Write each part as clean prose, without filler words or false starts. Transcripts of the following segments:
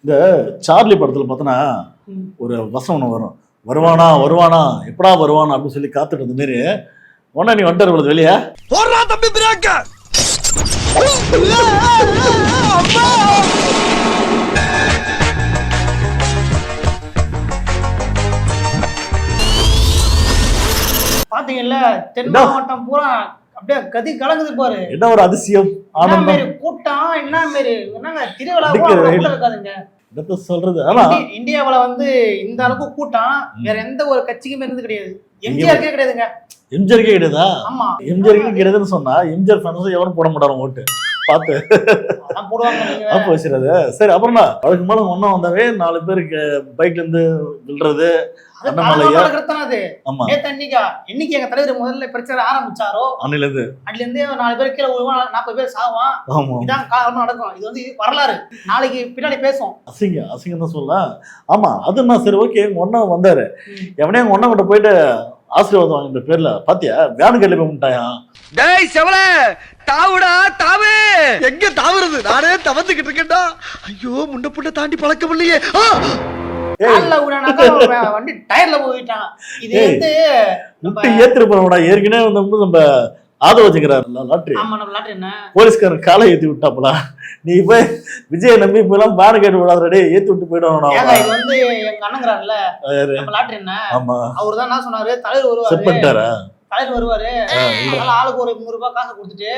இந்த சார்லி படத்துல பார்த்தோன்னா ஒரு வசனம் ஒன்று வரும், வருவானா வருவானா எப்படா வருவானா அப்படின்னு சொல்லி காத்துட்டு இருந்த மாரி ஒன்னா நீ வந்துட்டு வருது வெளியே போடுறா தம்பி பிரேக்க. பாத்தீங்கல்ல தென் மாவட்டம் பூரா அப்படியே கதி கலங்குது பாரு. என்ன ஒரு அதிசயம் ஆனந்தம் கூட்டம் என்ன மாரி என்னங்க திருவிழாவும் இருக்காதுங்க. சொல்றது இந்தியாவுல வந்து இந்த அளவுக்கு கூட்டம் வேற எந்த ஒரு கட்சிக்குமே இருந்து கிடையாது. எம்ஜிஆருக்கே கிடையாதுங்க. எம்ஜிஆருக்கே கிடையாதா? ஆமா எம்ஜிஆருக்கே கிடையாதுன்னு சொன்னா எம்ஜிஆர் ஃபேன்ஸ் எவரும் போட மாட்டாரு ஓட்டு பார்த்து அப்போ வச்சுறது. சரி அப்புறம்னா அதுக்கு மேல ஒன்னும் வந்தாவே 4 பேருக்கு பைக்ல இருந்து விழுறது இன்னைக்கு எங்க தலைவர் முதல்ல பிரச்சனை ஆரம்பிச்சாரோ அதுல இருந்து 4 பேர் கீழே 40 பேர் சாவான். இதான் காரணம் நடக்கும். இது வந்து வரலாறு, நாளைக்கு பின்னாடி பேசும். அசிங்கம் தான் சொல்லலாம். ஆமா அதுன்னா சரி ஓகே. எங்க ஒன்னா வந்தாரு, எவனே எங்க ஒன்னா கிட்ட போயிட்டு ஆசீர்வாதம் வாங்கிட்ட பேர்ல பாத்தியா வேனு கல்வி பண்ணிட்டாயா. டேய் செவல தாவுடா தாவு. எங்க தாவுறது? நானே தவந்துகிட்டு இருக்கேன்டா. ஐயோ முன்ன புண்ண தாண்டி பழக்கம் இல்லையே. வண்டி டயர்ல போயிட்டான். இது வந்து ஏத்திருப்பா ஏற்கனவே வந்து நம்ம ஆதவ வச்சுக்கிறாருல லாட்ரி. போலீஸ்காரன் காலை ஏத்தி விட்டாப்பலா. நீ போய் விஜய நம்பி போலாம் பேனு கேட்டு விடாதே ஏத்தி விட்டு போயிடுவாங்க. இது வந்து எங்க அண்ணங்கிறாருல லாட்ரி என்ன அவரு தான் என்ன சொன்னாரு, தலைவர் வருவாரு தலைவர் வருவாரு ஆளுக்கு ஒரு 100 ரூபாய் காசு கொடுத்துட்டு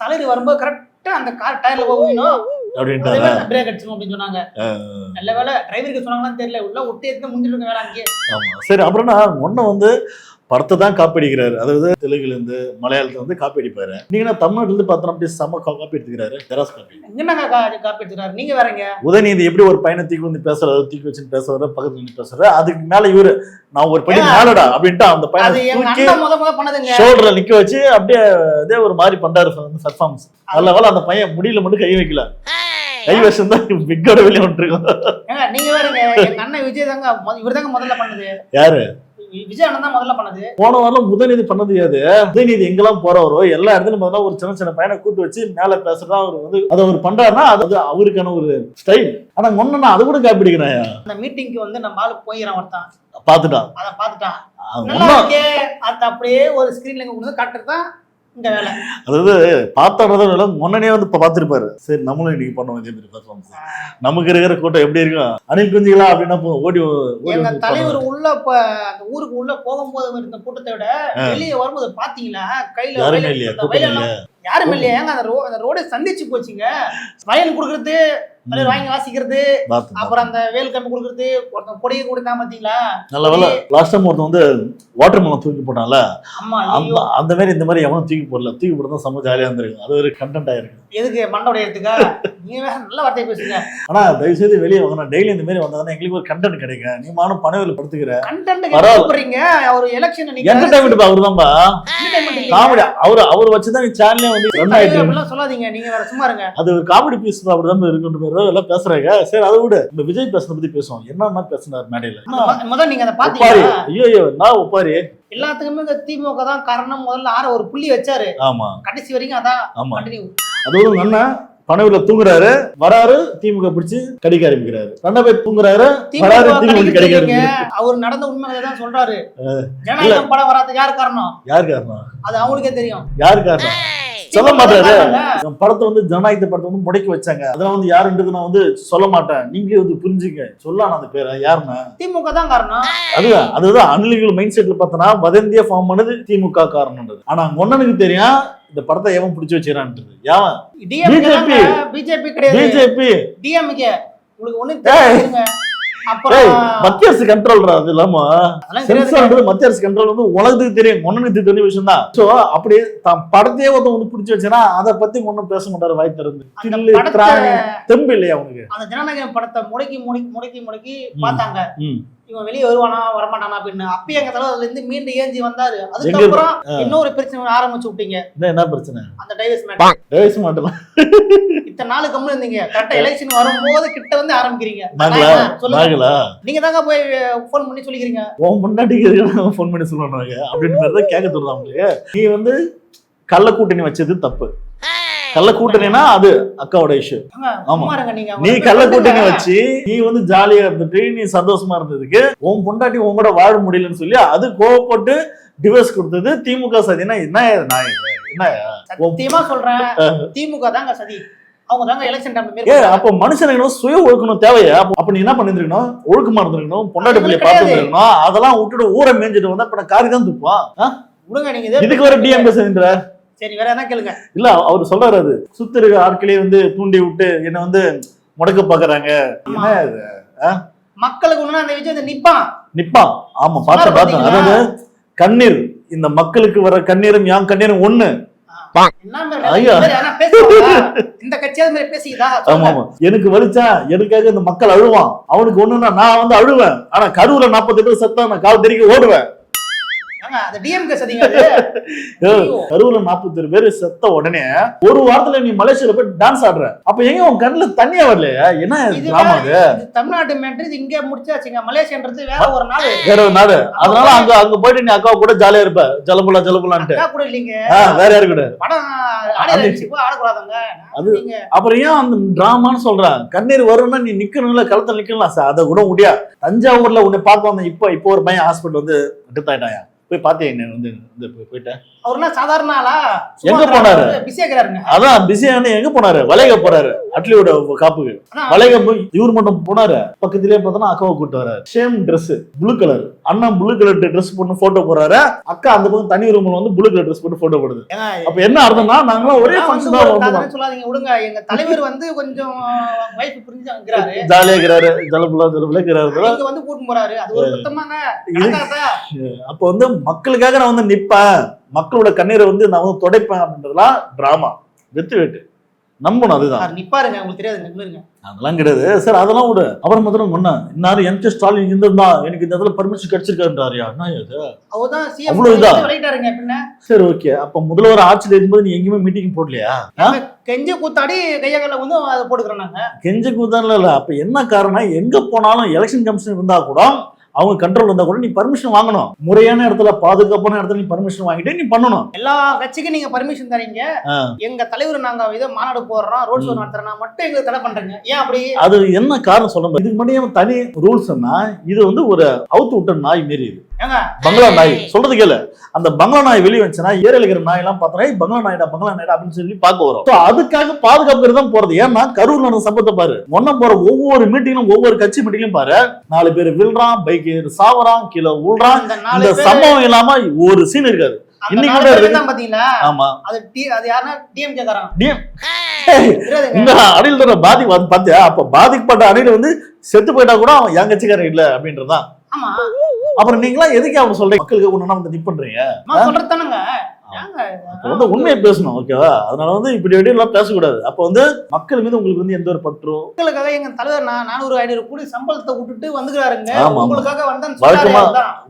தலைவர் வரும்போது கரெக்டா அந்த கார் டயர்ல போகணும் பிரேக் அடிச்சோம் அப்படின்னு சொன்னாங்க. நல்ல வேலை டிரைவருக்கு சொன்னாங்கன்னு தெரியல, உள்ள ஒட்டி எடுத்து முடிஞ்சிருக்க வேலை அங்கேயே. சரி அப்புறம்னா ஒன்னு வந்து படத்தை தான் காப்பி அடிக்கிறாரு. அதாவது தெலுங்குல இருந்து மலையாளத்துல வந்து காப்பி அடிப்பாரு. நீங்க தமிழ்நாட்டுல இருந்து பார்த்தோம் அப்படி செம்ம காப்பி எடுத்துக்கிறாரு. ஜெராஸ் காப்பி என்னங்க காப்பி எடுத்துக்கிறாரு. நீங்க வேறங்க உதயநிதி எப்படி ஒரு பையனை தூக்கி வந்து பேசுறாரு, தூக்கி வச்சுன்னு பேசுறாரு, பக்கத்துல நின்று பேசுறாரு. அதுக்கு மேல இவரு நான் ஒரு பையன் மேலடா அப்படின்ட்டு அந்த பையனை ஷோல்டர்ல நிக்க வச்சு அப்படியே இதே ஒரு மாதிரி பண்றாரு பெர்ஃபார்மன்ஸ். நல்ல வேலை அந்த பையன் முடியல மட்டும் கை வைக்கல, கை வசம் தான் பிக்கோட வெளியே வந்துருக்கோம். நீங்க வேறங்க எங்க அண்ணன் விஜய் தாங்க இவர் தாங்க முதல்ல பண்ணது. யாரு? விஜய் அண்ணன் தான் முதல்ல பண்ணது. போன வாரம் உதயநிதி பண்ணது யாது? உதயநிதி எங்கெல்லாம் போறவரோ எல்லா இடத்துலயும் முதல்ல ஒரு சின்ன பையனை கூட்டு வச்சு மேல பேசுறதா அவர் வந்து அதை அவர் பண்றாருன்னா அது அவருக்கான ஒரு ஸ்டைல். ஆனா ஒன்னு அது கூட காப்பி அடிக்கிறேன். அந்த மீட்டிங்க்கு வந்து நம்ம ஆளு போயிடறான் ஒருத்தான் பாத்துட்டான், அதை பாத்துட்டான் நல்லா இருக்கே அது அப்படியே ஒரு ஸ்கிரீன்ல கொண்டு காட்டுறதுதான் இந்த வேலை. அதாவது பாத்தாடுறத முன்னனே வந்து பாத்துருப்பாரு. சரி நம்மளும் இன்னைக்கு பண்ணுவோம் இதே மாதிரி பெர்ஃபார்மன்ஸ். நமக்கு இருக்கிற கூட்டம் எப்படி இருக்கும் அணில் குஞ்சுகளா அப்படின்னா ஓடி எங்க தலைவர் உள்ள அந்த ஊருக்கு உள்ள போகும்போது இருந்த கூட்டத்தை விட வெளியே வரும்போது பாத்தீங்களா கையில யாருமே இல்லையா? யாருமே இல்லையா? அந்த ரோட சந்திச்சு போச்சுங்க. வயல் குடுக்கறது வாங்கி வாசிக்கிறது, அப்புறம் அந்த வேல் கம்பி கொடுக்கறது, ஒருத்தன் கொடியை கொடுத்தான் பாத்தீங்களா. நல்ல வேலை லாஸ்ட் டைம் ஒருத்தன் வந்து வாட்டர் மெலன் தூக்கி போட்டான்ல, அந்த மாதிரி இந்த மாதிரி எவனும் தூக்கி போடல. தூக்கி போட்டா செம்ம ஜாலியா இருந்திருக்கு. அது ஒரு கண்டென்ட் ஆயிருக்கு. எதுக்கு மண்டோட எடுத்துக்கா நீங்க வேற நல்ல வார்த்தையை பேசுங்க. ஆனா தயவு செய்து வெளியே வாங்க, டெய்லி இந்த மாதிரி வந்தாதான் எங்களுக்கு ஒரு கண்டென்ட் கிடைக்கும். நீ மானும் பணவில படுத்துக்கிற கண்டென்ட் ஒரு எலெக்ஷன் என்டர்டைன்மெண்ட் அவருதான்பா காமெடி. அவர் வச்சுதான் நீ சேனலே வந்து ரன் ஆயிட்டு சொல்லாதீங்க. நீங்க வேற சும்மா இருங்க. அது ஒரு காமெடி பீஸ் தான் அப்படிதான் இருக்குன்னு எல்லாம் பேசுறாங்க. சரி அதை விட இந்த விஜய் பேசுறத பத்தி பேசுவோம். என்ன பேசினார் மேடையில முதல்ல நீங்க அதை பாத்தீங்களா? ஐயோ நான் ஒப்பாரி எல்லாத்துக்குமே இந்த திமுக தான் காரணம். முதல்ல ஒரு புள்ளி வச்சாரு. ஆமா கடைசி வரைக்கும் அதான் கண்டினியூ. அதுவும் அண்ணா பணவில தூங்குறாரு, வராரு திமுக பிடிச்சு கடிக்க ஆரம்பிக்கிறாரு. ரெண்டா போய் தூங்குறாரு, வராரு திமுக கடிக்க ஆரம்பிக்கிறாரு. அவர் நடந்த உண்மைதான் சொல்றாரு. ஜனநாயகம் படம் வராது யார் காரணம்? யார் காரணம்? அது அவங்களுக்கே தெரியும் யார் காரணம். சொல்ல மாட்டாரு. படத்தை வந்து ஜனநாயகத்தை படத்தை வந்து முடக்கி வச்சாங்க. அதெல்லாம் வந்து யாருன்றது நான் வந்து சொல்ல மாட்டேன். நீங்களே வந்து புரிஞ்சுங்க. சொல்லலாம் அந்த பேரை யாருன்னா திமுக தான் காரணம். அதுதான் அன்லிகல் மைண்ட் செட்ல பார்த்தனா வதந்தியா ஃபார்ம் பண்ணது திமுக காரணம்ன்றது. ஆனா ஒன்னனுக்கு தெரியும் இந்த படத்தை எவன் பிடிச்சு வச்சிரான்றது. யாவன் பிஜேபி கிடையாது, பிஜேபி டிஎம்கே. உங்களுக்கு ஒண்ணு தெரியுங்க. மத்திய அரசு கண்ட்ரோல் அது இல்லாம மத்திய அரசு கண்ட்ரோல் வந்து உலகத்துக்கு தெரியும், ஒண்ணுக்கு தெரிஞ்ச விஷயம் தான். சோ அப்படி படத்தையே ஒருத்தவங்க பிடிச்சி வச்சுன்னா அதை பத்தி ஒண்ணும் பேச மாட்டாரு. வாய் திறந்து தெம்பு இல்லையா அவனுக்கு? அந்த ஜனநாயகம் படத்தை முடக்கி பார்த்தாங்க. இவன் வெளியே வருவானா வரமாட்டானா அப்படின்னு. அப்பயே எங்க தலைவர்ல இருந்து மீண்டும் ஏஞ்சி வந்தாரு. அதுக்கப்புறம் இன்னொரு பிரச்சனை ஆரம்பிச்சு விட்டீங்க. என்ன பிரச்சனை? அந்த டைவர்ஸ் மேட்டர். இத்தனை நாள் கம்முன்னு இருந்தீங்க, கரெக்டா எலெக்ஷன் வரும்போது கிட்ட வந்து ஆரம்பிக்கிறீங்க. நீங்க தாங்க போய் போன் பண்ணி சொல்லிக்கிறீங்க. முன்னாடி போன் பண்ணி சொல்லுவாங்க அப்படின்னு கேட்க தோணுது அவங்களுக்கு. நீ வந்து கள்ள கூட்டணி வச்சது தப்பு. கள்ள கூட்டணினா அது அக்காவோட இஷ்யூ. ஆமா, நீ கள்ள கூட்டணி வச்சு நீ வந்து ஜாலியா இருந்துட்டு நீ சந்தோஷமா இருந்ததுக்கு உன் பொண்டாட்டி உன் கூட வாழ முடியலன்னு சொல்லி அது கோவப்பட்டு டிவோர்ஸ் கொடுத்தது திமுக சதினா என்ன? சத்தியமா சொல்றேன், திமுக தாங்க சதி. அவங்க தாங்க எலெக்ஷன் டைம்ல அப்ப மனுஷனுக்கு சுய ஒழுக்கணும் தேவையா? அப்ப நீ என்ன பண்ணிருக்கணும்? ஒழுக்கமா இருந்திருக்கணும், பொண்டாட்டி பிள்ளைய பார்த்துருக்கணும். அதெல்லாம் விட்டுட்டு ஊரை மேய்ஞ்சிட்டு வந்தா இப்ப காரி தான் துப்பான். விடுங்க, நீங்க இதுக்கு வர டிஎம் பேசுற. சரி, வேற என்ன கேளுங்க. இல்ல, அவரு சொல்றாரு அது சுத்தி இருக்க ஆட்களே வந்து தூண்டி விட்டு என்ன வந்து முடக்க பாக்குறாங்க. என்ன இது? மக்களுக்கு ஒண்ணு அந்த விஷயம் நிப்பான். ஆமா, பார்த்தேன். அதாவது கண்ணீர், இந்த மக்களுக்கு வர கண்ணீரும் யான் கண்ணீரும் ஒண்ணு. எனக்கு வலிச்சா எனக்காக இந்த மக்கள் அழுவான். அவனுக்கு ஒண்ணுன்னா நான் வந்து அழுவேன். ஆனா கருவுல 48 செத்தா நான் கால் தெரிக்க ஓடுவேன். கருவுல 47 பேரு செத்த உடனே ஒரு வாரத்துல நீ மலேசியால போய் டான்ஸ் ஆடுற. அப்ப எங்க உன் கண்ணுல தண்ணியா வரலையா? என்ன தமிழ்நாட்டு மேட்ரு இங்க முடிச்சாச்சுங்க. மலேசியான்றது வேற ஒரு நாடு. அதனால அங்க போயிட்டு நீ அக்கா கூட ஜாலியா இருப்ப. ஜலபுலான்ட்டு கூட இல்லீங்க, வேற யாரு கூட அது. அப்புறம் ஏன் அந்த டிராமான்னு சொல்றேன்? கண்ணீர் வரும்னா நீ நிக்கணும்ல, களத்துல நிக்கலாம் சார். அதை கூட முடியா. தஞ்சாவூர்ல உன்னை பார்க்க வந்தேன். இப்போ ஒரு பையன் ஹாஸ்பிட்டல் வந்து டெத் ஆயிட்டாயா? போய் பாத்தீங்க வந்து போயிட்டேன். அவர்னா சாதாரண ஆளா? எங்க போனாரு? பிஸியா இருக்காருங்க. அதான் பிஸியான எங்க போனாரு? வளைக போறாரு, அட்லியோட காப்புக்கு வளைக போய் இவர் மட்டும் போனாரு. பக்கத்திலேயே பார்த்தோன்னா அக்காவை கூட்டு வராரு. Same dress, blue colour. அண்ணன் ப்ளூ கலர் ட்ரெஸ் போட்டு போட்டோ போறாரு. அக்கா அந்த பக்கம் தனி ரூம்ல வந்து ப்ளூ கலர் ட்ரெஸ் போட்டு போட்டோ போடுது. அப்ப என்ன அர்த்தம்னா நாங்களாம் ஒரே ஃபங்க்ஷன் தான் சொல்லாதீங்க, விடுங்க. எங்க தலைவர் வந்து கொஞ்சம் வைஃப் புரிஞ்சு இருக்கிறாரு, ஜாலியா இருக்கிறாரு, ஜலபுலா இருக்கிறாரு, வந்து கூட்டு போறாரு. அது ஒரு சுத்தமாங்க. அப்ப வந்து மக்களுக்காக நான் வந்து நிப்பேன், மக்களோட கண்ணீரை வந்து நான் வந்து துடைப்பேன் அப்படின்றதுலாம் டிராமா. வெட்டு நம்பணும். அதுதான் நிப்பாருங்க. உங்களுக்கு தெரியாது, அதெல்லாம் கிடையாது சார். அதெல்லாம் விடு. அப்புறம் முதல்ல முன்ன இன்னாரு எம்.கே. ஸ்டாலின் இருந்திருந்தா எனக்கு இந்த இடத்துல பர்மிஷன் கிடைச்சிருக்காருன்றாரியா? சரி, ஓகே. அப்ப முதல்வர் ஆட்சியில் இருக்கும்போது நீ எங்கேயுமே மீட்டிங் போடலையா? கெஞ்ச கூத்தாடி கையகல்ல வந்து அதை போட்டுக்கிறோம் நாங்க. கெஞ்ச கூத்தாடல இல்ல. அப்ப என்ன காரணம்? எங்க போனாலும் எலெக்ஷன் கமிஷன் இருந்தா கூட அவங்க கண்ட்ரோல் வந்தா கூட நீ பர்மிஷன் வாங்கணும். முறையான இடத்துல, பாதுகாப்பான இடத்துல நீ பர்மிஷன் வாங்கிட்டு நீ பண்ணணும். எல்லா கட்சிக்கும் நீங்க பர்மிஷன் தரீங்க. எங்க தலைவர் நாங்க இதை மாநாடு போடுறோம், ரோட் ஷோ நடத்துறோம்னா மட்டும் எங்களுக்கு தடை பண்றீங்க. ஏன் அப்படி? அது என்ன காரணம் சொல்ல முடியும்? இதுக்கு மட்டும் தனி ரூல்ஸ்னா இது வந்து ஒரு அவுத்து விட்ட நாய் மாரி. இது பங்களா நாய். சொல்றது கேளு. அந்த பங்களா நாய் வெளியே வந்துச்சுன்னா ஏரியில் இருக்கிற நாய் எல்லாம் பார்த்தா பங்களா நாய்டா அப்படின்னு சொல்லி பார்க்க வரும். அதுக்காக பாதுகாப்பு தான் போறது. ஏன்னா கரூர் நடந்த சம்பவத்தை பாரு. ஒன்னும் போற ஒவ்வொரு மீட்டிங்லும், ஒவ்வொரு கட்சி மீட்டிங்லும் பாரு, 4 பேர் விழுறான், பைக் சாவறான், கீழே உள்றான். இந்த சம்பவம் இல்லாம ஒரு சீன் இருக்காது. அணில் பாதிப்பு பாத்தியா? அப்ப பாதிக்கப்பட்ட அணில் வந்து செத்து போயிட்டா கூட அவன் என் கட்சிக்காரன் இல்ல அப்படின்றதான். அப்புறம் நீங்களா எதுக்கு அவங்க சொல்றீங்க? மக்களுக்கு ஒண்ணு வந்து நிப் பண்றீங்க. உண்மையை பேசணும், ஓகேவா? அதனால வந்து இப்படி எல்லாம் பேசக்கூடாது. அப்ப வந்து மக்கள் மீது உங்களுக்கு வந்து எந்த ஒரு பற்றோ. உங்களுக்காக எங்க தலைவர் 400-500 கோடி சம்பளத்தை விட்டுட்டு வந்துக்கிறாருங்க.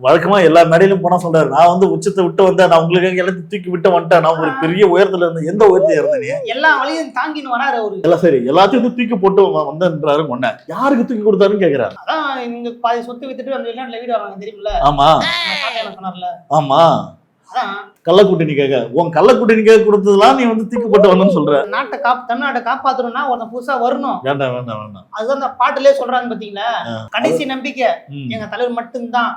வழக்கமா எல்லா மேடையிலும் போனா சொல்றாரு, நான் வந்து உச்சத்தை விட்டு வந்தேன், நான் உங்களுக்காக எல்லாத்தையும் தூக்கி விட்டு வந்துட்டேன், நான் ஒரு பெரிய உயரத்துல இருந்தேன். எந்த உயரத்துல இருந்தேன்? எல்லா வழியும் தாங்கின்னு வராரு அவரு. எல்லாம் சரி, எல்லாத்தையும் வந்து தூக்கி போட்டு வந்தன்றாரு. ஒன்ன யாருக்கு தூக்கி கொடுத்தாருன்னு கேக்குறாரு. அதான் நீங்க பாதி சொத்து வித்துட்டு அந்த வெளிநாட்டுல வீடு வாங்க தெரியுமில்ல? ஆமா சொன்னார்ல. ஆமா, கள்ளக்கூட்டணிக்காக உன் கள்ளக்கூட்டணிக்காக கொடுத்ததெல்லாம் நீ வந்து தூக்கி போட்டு வரணும்னு சொல்ற. தமிழ்நாட்டை காப்பாத்தணும்னா ஒருத்தன் புதுசா வரணும். வேண்டாம் வேண்டாம் வேண்டாம். அதுதான் அந்த பாட்டுலயே சொல்றாங்க பாத்தீங்களா? கடைசி நம்பிக்கை எங்க தலைவர் மட்டும்தான்.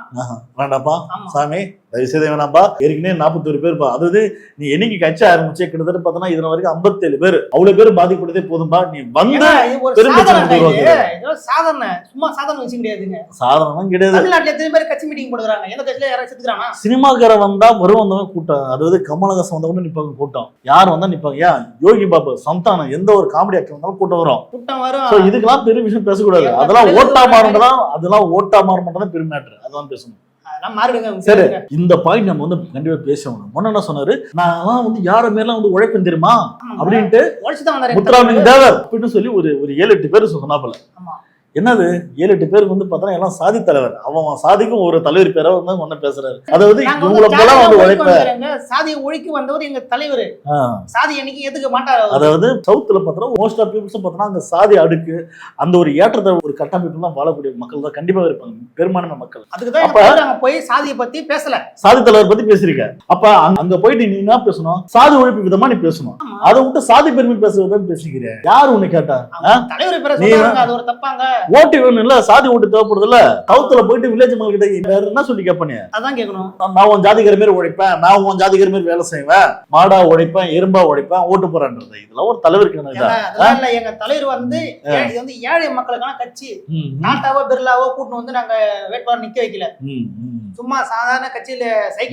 வேண்டாப்பா சாமி, தயவுசெய்து வேணாம்பா. ஏற்கனவே 41 பேர். அதாவது நீ என்னைக்கு கட்சி ஆரம்பிச்சு கிட்டத்தட்ட பார்த்தோன்னா இதன வரைக்கும் 57 பேர். அவ்வளவு பேர் பாதிக்கப்பட்டதே போதும்பா. நீ வந்து சாதாரண சும்மா சாதாரண விஷயம் கிடையாதுங்க. சாதாரணம் கிடையாது. தமிழ்நாட்டுல எத்தனை பேர் கட்சி மீட்டிங் போடுறாங்க? எந்த கட்சியில யாராவது செத்துக்கிறானா? சினிமாக்கார வந்தா வந்தவங்க கூட்டம். அதாவது கமலஹாசன் வந்தவங்க நிப்பாங்க கூட்டம். யார் வந்தா நிப்பாங்க? ஏன் யோகி பாபு, சந்தானம், எந்த ஒரு காமெடி ஆக்டர் வந்தாலும் கூட்டம் வரும். இதுக்கெல்லாம் பெரிய விஷயம் பேசக்கூடாது. அதெல்லாம் ஓட்டா மாறணும். அதெல்லாம் ஓட்டா மாற மட்டும் தான் பெரிய மேட்டர். அதெல்லாம் பேசணும். சரி, இந்த பாயிண்ட் நம்ம வந்து கண்டிப்பா பேசணும். முன்ன என்ன சொன்னாரு, நான் வந்து யார மேலாம் வந்து உழைப்பேன் தெரியுமா அப்படின்ட்டு முத்துராமலிங்க தேவர் அப்படின்னு சொல்லி ஒரு 7-8 பேர் சொன்னாப்புல. என்னது 7-8 பேருக்கு வந்து பார்த்தா எல்லாம் சாதி தலைவர், அவன் சாதிக்கும் ஒரு தலைவர் பேரை வந்து ஒண்ணு பேசுறாரு. அதாவது இவங்களை போல வந்து உழைப்ப சாதியை ஒழிக்க வந்தவர் எங்க தலைவர், சாதி என்னைக்கு எதுக்க மாட்டாரு. அதாவது சவுத்துல பார்த்தோம்னா மோஸ்ட் ஆஃப் பீப்புள்ஸ் பார்த்தோம்னா அந்த சாதி அடுக்கு அந்த ஒரு ஏற்றத்தை ஒரு கட்டமைப்பு தான் வாழக்கூடிய மக்கள் தான் கண்டிப்பா இருப்பாங்க, பெரும்பான்மை மக்கள். அதுக்குதான் நாங்க போய் சாதியை பத்தி பேசல, சாதி தலைவர் பத்தி பேசிருக்க. அப்ப அங்க போயிட்டு நீ என்ன பேசணும், சாதி ஒழிப்பு விதமா நீ பேசணும். அதை விட்டு சாதி பெருமை பேசுறத பேசிக்கிறேன். யாரு உன்னை கேட்டா? தலைவர் பேர சொல்றாங்க, அது ஒரு தப்பாங்க. ஓட்டு வேணும் இல்ல, சாதி ஓட்டு தேவைப்படுது இல்ல. சவுத்துல போயிட்டு வில்லேஜ் மக்கள் கிட்ட வேற என்ன சொல்லி கேட்பேன்? அதான் கேட்கணும். நான் உன் ஜாதிகர மாதிரி உழைப்பேன், நான் உன் ஜாதிகர மாதிரி வேலை செய்வேன், மாடா உழைப்பேன், எறும்பா உழைப்பேன், ஓட்டு போறான்றது இதெல்லாம் ஒரு தலைவருக்கு இல்ல. எங்க தலைவர் வந்து இது வந்து ஏழை மக்களுக்கான கட்சி. டாட்டாவோ பிர்லாவோ கூட்டு வந்து நாங்க வேட்பாளர் நிக்க வைக்கல, சும்மா சாதாரண கட்சியில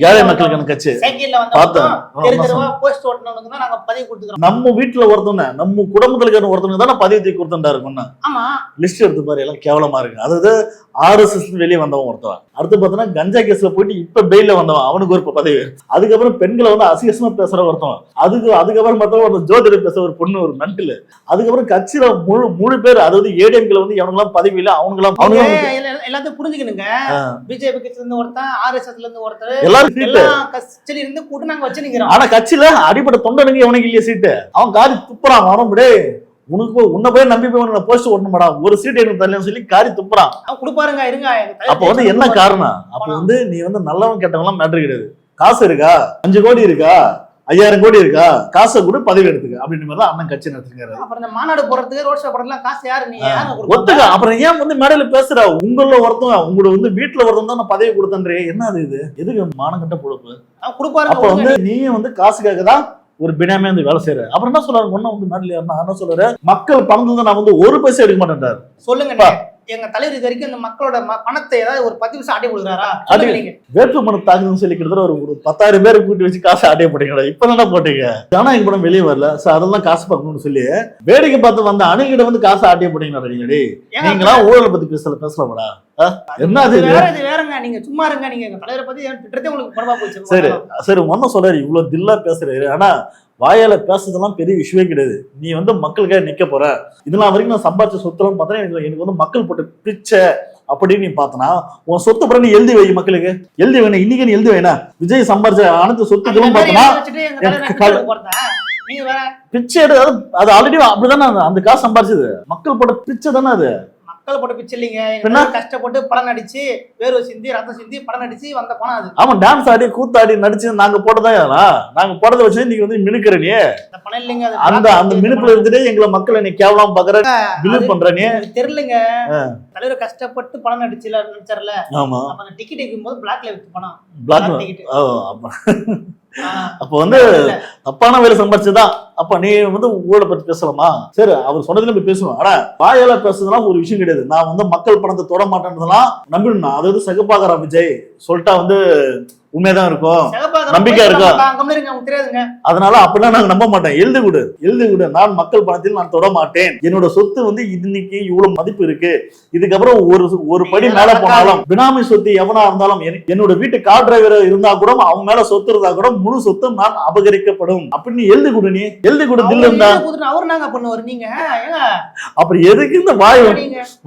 ஏழை மக்களுக்கான கட்சி சைக்கிள்ல வந்து போஸ்ட் ஓட்டணும்னு தான் நாங்க பதிவு கொடுத்துக்கிறோம். நம்ம வீட்டுல ஒருத்தவங்க நம்ம குடும்பத்துல ஒருத்தவங்க தானே பதிவு கொடுத்துட்டா இருக்கும்னா. ஆமா, லிஸ்ட் எடுத்து பாரு, எல்லாம் கேவலமா இருக்கு. அதாவது RSS வெளியே வந்தவன் ஒருத்தவன், அடுத்து பார்த்தோன்னா கஞ்சா கேஸ்ல போயிட்டு இப்ப பெயில வந்தவன், அவனுக்கு ஒரு பதவி. அதுக்கப்புறம் பெண்களை வந்து அசிங்கமா பேசுற ஒருத்தவன், அதுக்கப்புறம் பார்த்தா ஒரு ஜோதிட பேச ஒரு பொண்ணு, ஒரு நண்டில். அதுக்கப்புறம் கட்சியில முழு பேர், அதாவது ஏடிஎம்ல வந்து எவனுங்களாம் பதவி இல்ல, அவனுங்களாம் எல்லாத்தையும் புரிஞ்சுக்கணுங்க. பிஜேபி கட்சியில இருந்து ஒருத்தன், RSSல இருந்து ஒருத்தர், எல்லாரும் கட்சியில இருந்து கூட்டு நாங்க வச்சு நிக்கிறோம். ஆனா கட்சியில அடிப்பட்ட தொண்டனுக்கு எவனுக்கு இல்லையா சீட்டு? அவன் காரி துப்புறான், வரம்புடே உனக்கு உன்னை போய் நம்பி போய் போஸ்ட் ஓடணுமாடா, ஒரு சீட் எனக்கு தரலன்னு சொல்லி காரி துப்புறான். அவன் கொடுப்பாருங்க, இருங்க. அப்ப வந்து என்ன காரணம்? அப்ப வந்து நீ வந்து நல்லவன் கெட்டவன் மேட்டர் கிடையாது. காசு இருக்கா, 5 கோடி இருக்கா, 5000 கோடி இருக்கா, காசை கூட பதவி எடுத்துக்க அப்படின்ற மாதிரி தான் அண்ணன் கட்சி நடத்துக்காரு. அப்புறம் இந்த மாநாடு போறதுக்கு, ரோட் ஷோ போறதுலாம் காசு யாரு? நீ ஒத்துக்க. அப்புறம் ஏன் வந்து மேடையில பேசுற? உங்கள ஒருத்தன், உங்களோட வந்து வீட்டுல ஒருத்தன் தான் நான் பதவி கொடுத்தன்றே, என்ன அது? இது எதுக்கு மானங்கட்ட பொழப்பு? கொடுப்பாரு. அப்ப வந்து நீயும் வந்து காசுக்காக தான் ஒரு பினாமே வந்து வேலை செய்யற. அப்புறம் என்ன சொல்றாரு? ஒன்னும் வந்து மேடல என்ன சொல்றாரு? மக்கள் பணத்துல நான் வந்து ஒரு பைசா எடுக்க மாட்டேன்றாரு. சொல்லுங்க, எங்க தலைவர் இது வரைக்கும் இந்த மக்களோட பணத்தை ஏதாவது ஒரு 10 நிமிஷம் ஆட்டை கொடுக்குறாரா? வேட்பு மனு தாக்குதுன்னு சொல்லி கிட்டத்தட்ட ஒரு 10,000 பேரை கூட்டி வச்சு காசு ஆட்டைய போட்டீங்களா? இப்ப என்ன போட்டீங்க? ஜனநாயக படம் வெளியே வரல சார், அதெல்லாம் காசு பார்க்கணும்னு சொல்லி வேடிக்கை பார்த்து வந்த அணுகிட்ட வந்து காசு ஆட்டைய போட்டீங்களா? நீங்களா ஊழலை பத்தி பேசலாமாடா? என்ன அது? வேறங்க, நீங்க சும்மா இருங்க. நீங்க எங்க தலைவரை பத்தி திட்டத்தை உங்களுக்கு படமா போச்சு. சரி சரி, ஒன்னும் சொல்றாரு, இவ்வளவு தில்லா பேசுறாரு. ஆனா வாயால பேசுறதெல்லாம் பெரிய விஷயமே கிடையாது. நீ வந்து மக்களுக்காக நிக்க போற, இதெல்லாம் வரைக்கும் நான் சம்பாதிச்ச சொத்துலாம் பார்த்தா எனக்கு வந்து மக்கள் போட்ட பிச்சை அப்படின்னு நீ பார்த்தனா, உன் சொத்து பிறகு நீ எழுதி வை, மக்களுக்கு எழுதி வேணும். இன்னைக்கு நீ எழுதி வேணா விஜய் சம்பாதிச்ச அனைத்து சொத்துக்களும் பார்த்தனா பிச்சை எடு. அது ஆல்ரெடி அப்படிதானே அந்த காசு சம்பாதிச்சது, மக்கள் போட்ட பிச்சை தானே அது. போட்ட பிச்சை இல்லைங்க, கஷ்டப்பட்டு படம் நடிச்சு வேர்வை சிந்தி ரத்தம் சிந்தி படம் நடிச்சு வந்த பணம் அது. ஆமா, டான்ஸ் ஆடி கூத்தாடி நடிச்சு நாங்க போட்டதான், நாங்க போட்டதை வச்சு நீங்க வந்து மினுக்குற நீ பணம் இல்லைங்க. அந்த மினுப்புல இருந்துட்டு எங்களை மக்களை நீ கேவலம் பாக்குற பில் பண்ற நீ தெரியலங்க. தலைவர் கஷ்டப்பட்டு படம் நடிச்சார்ல, ஆமா, அந்த டிக்கெட் வைக்கும் போது பிளாக்ல வித்து பணம். அப்ப வந்து தப்பான வேலை சம்பாதிச்சுதான். அப்ப நீ வந்து ஊழலை பத்தி பேசலாமா? சரி, அவர் சொன்னதுல போய் பேசுவோம். ஆனா வாயால பேசுறதுலாம் ஒரு விஷயம் கிடையாது. நான் வந்து மக்கள் பணத்தை தொட மாட்டேன்றதெல்லாம் நம்பிடணும். அதாவது சகப்பாகரா விஜய் சொல்லிட்டா வந்து உண்மைதான் இருக்கும், நம்பிக்கை இருக்கும். அதனால அப்படிலாம் நாங்க நம்ப மாட்டேன். எழுதி கொடு, நான் மக்கள் பணத்தில் நான் தொட மாட்டேன், என்னோட சொத்து வந்து இன்னைக்கு இவ்வளவு மதிப்பு இருக்கு, இதுக்கப்புறம் ஒரு படி மேல போனாலும் பினாமி சொத்து எவனா இருந்தாலும், என்னோட வீட்டு கார் டிரைவர் இருந்தா கூட அவங்க மேல சொத்து இருந்தா கூட முழு சொத்து நான் அபகரிக்கப்படும் அப்படின்னு எழுதி கொடு. நீ எழுதி கொடு. தில் இருந்தா அப்புறம் எதுக்கு இந்த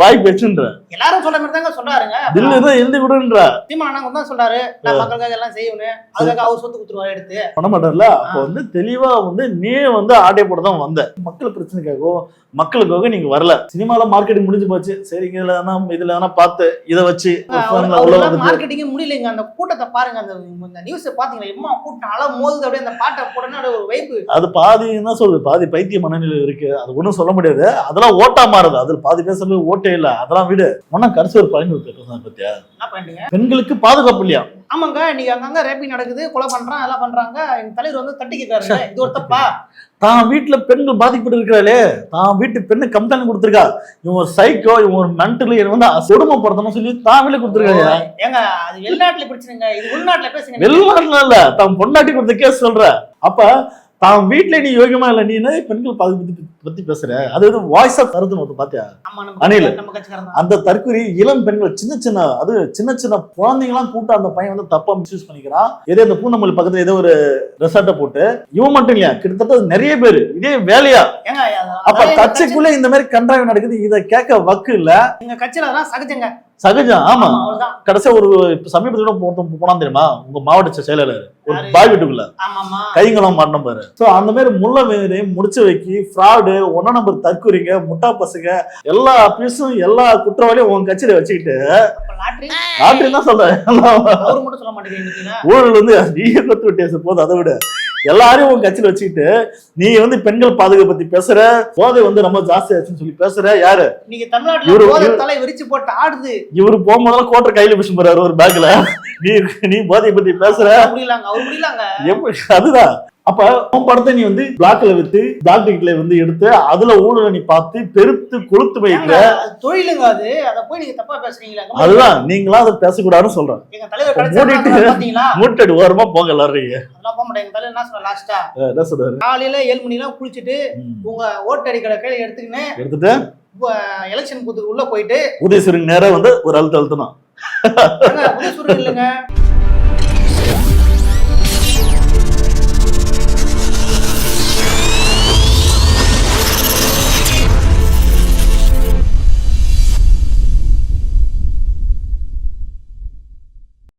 வாய் பேச்சுன்ற? எல்லாரும் சொல்ற மாதிரி தாங்க சொல்றாருங்க. தில் இருந்தா எழுதி கொடுன்ற சொல்றாரு. எல்லாம் செய்யணும், அதுக்காக அவர் சொத்து குத்துருவாரு எடுத்து பண்ண மாட்டார்ல. அப்ப வந்து தெளிவா வந்து நீ வந்து ஆட்டை போட தான் வந்த. மக்கள் பிரச்சனைக்காகவோ மக்களுக்காக நீங்க வரல. சினிமால மார்க்கெட்டிங் முடிஞ்சு போச்சு. சரி, இதுல பார்த்து இதை வச்சு மார்க்கெட்டிங் முடியலைங்க. அந்த கூட்டத்தை பாருங்க, அந்த நியூஸ் பாத்தீங்களா? எம்மா கூட்டம் அல மோதுது, அப்படியே அந்த பாட்டை போடணும் ஒரு வைப்பு. அது பாதி என்ன சொல்றது, பாதி பைத்திய மனநிலை இருக்கு. அது ஒண்ணும் சொல்ல முடியாது. அதெல்லாம் ஓட்டா மாறுது. அதுல பாதி பேசுறது ஓட்டே இல்ல. அதெல்லாம் விடு. ஒன்னா கடைசி ஒரு பயன் பத்தியா, பெண்களுக்கு பாதுகாப்பு இல்லையா? ஆமாங்க, நீங்க அங்கங்க ரேப்பிங் நடக்குது, கொலை பண்றான், எல்லாம் பண்றாங்க. எங்க தலைவர் வந்து தட்டி கேட்காரு, இது ஒரு தப்பா? தான் வீட்டுல பெண்கள் பாதிக்கப்பட்டு இருக்கிறாளே, தான் வீட்டு பெண்ணு கம்ப்ளைண்ட் கொடுத்திருக்கா, இவன் ஒரு சைக்கோ, இவன் ஒரு மென்டல் வந்து கொடுமைப்படுத்தணும் சொல்லி தான் வீட்டுல கொடுத்திருக்காங்க. ஏங்க, அது வெளிநாட்டுல பிரச்சனைங்க, இது உள்நாட்டுல பேசுங்க. வெளிநாட்டுல இல்ல, தான் பொண்டாட்டி கொடுத்த கேஸ் சொல்ற. அப்ப தான் வீட்டுல நீ யோகியமா இல்ல, நீ என்ன பெண்கள் பத்தி பேசுற, அது வாய்ஸ் ஆஃப் கருத்துன்னு ஒருத்தர் பாத்தியா? அணில். அந்த தற்கொலை இளம் பெண்கள் சின்ன சின்ன குழந்தைங்களாம் கூட்ட அந்த பையன் வந்து தப்பா மிஸ்யூஸ் பண்ணிக்கிறான். ஏதோ இந்த பூந்தமல்லி பக்கத்துல ஏதோ ஒரு ரெசார்ட்டை போட்டு இவன் மட்டும் இல்லையா, கிட்டத்தட்ட நிறைய பேர் இதே வேலையா. அப்ப கட்சிக்குள்ள இந்த மாதிரி கன்றாவி நடக்குது. இதை கேட்க வக்கு இல்ல. எங்க கட்சியில சகஜம். ஆமா, கடைசியா ஒரு சமீபத்துல போனா தெரியுமா, உங்க மாவட்ட செயலாளர் ஒரு பாய் வீட்டுக்குள்ள கைங்களும் மாட்டணும் பாரு. சோ அந்த மாதிரி முள்ள வேறு முடிச்சு வைக்கி ஃப்ராடு 1 நம்பர் தற்கொலைங்க முட்டா பசங்க எல்லா பீஸும் எல்லா குற்றவாளியும் உங்க கட்சியில வச்சுக்கிட்டு லாட்ரி தான் சொல்றேன். ஊழல் வந்து நீங்க கொத்து விட்டியாச போது. அதை விட எல்லாரையும் உங்க கட்சியில வச்சுக்கிட்டு நீ வந்து பெண்கள் பாதுகாப்பு பத்தி பேசுற, போதை வந்து ரொம்ப ஜாஸ்தி ஆச்சுன்னு சொல்லி பேசுற. யாரு நீங்க தமிழ்நாட்டுல தலை விரிச்சு போட்டு ஆடுது. இவரு போகும்போதெல்லாம் கோட்டை கையில பிடிச்சு போறாரு ஒரு பேக்ல. நீ போதையை பத்தி பேசுற. அதுதான். அப்ப உன் படத்தை நீ வந்து பிளாக்ல வித்து பிளாக் டிக்கெட்ல வந்து எடுத்து அதுல ஊழல நீ பார்த்து பெருத்து கொளுத்து வைக்கிற தொழிலுங்க. அது அத போய் நீங்க தப்பா பேசுறீங்களா? அதுதான் நீங்களா அதை பேசக்கூடாதுன்னு சொல்றேன். எங்க தலைவர் கடைசியா மூட்டடி ஓரமா போங்க எல்லாரும். அதெல்லாம் போக மாட்டேங்க. தலைவர் என்ன சொல்ற லாஸ்டா என்ன சொல்றாரு? காலையில 7 மணிலாம் குளிச்சுட்டு உங்க ஓட்டடி கடை கையில எடுத்துட்டு எலெக்ஷன் பூத்துக்கு உள்ள போயிட்டு உதயசூரியன் நேரம் வந்து ஒரு அழுத்தணும். உதயசூரியன் இல்லைங்க,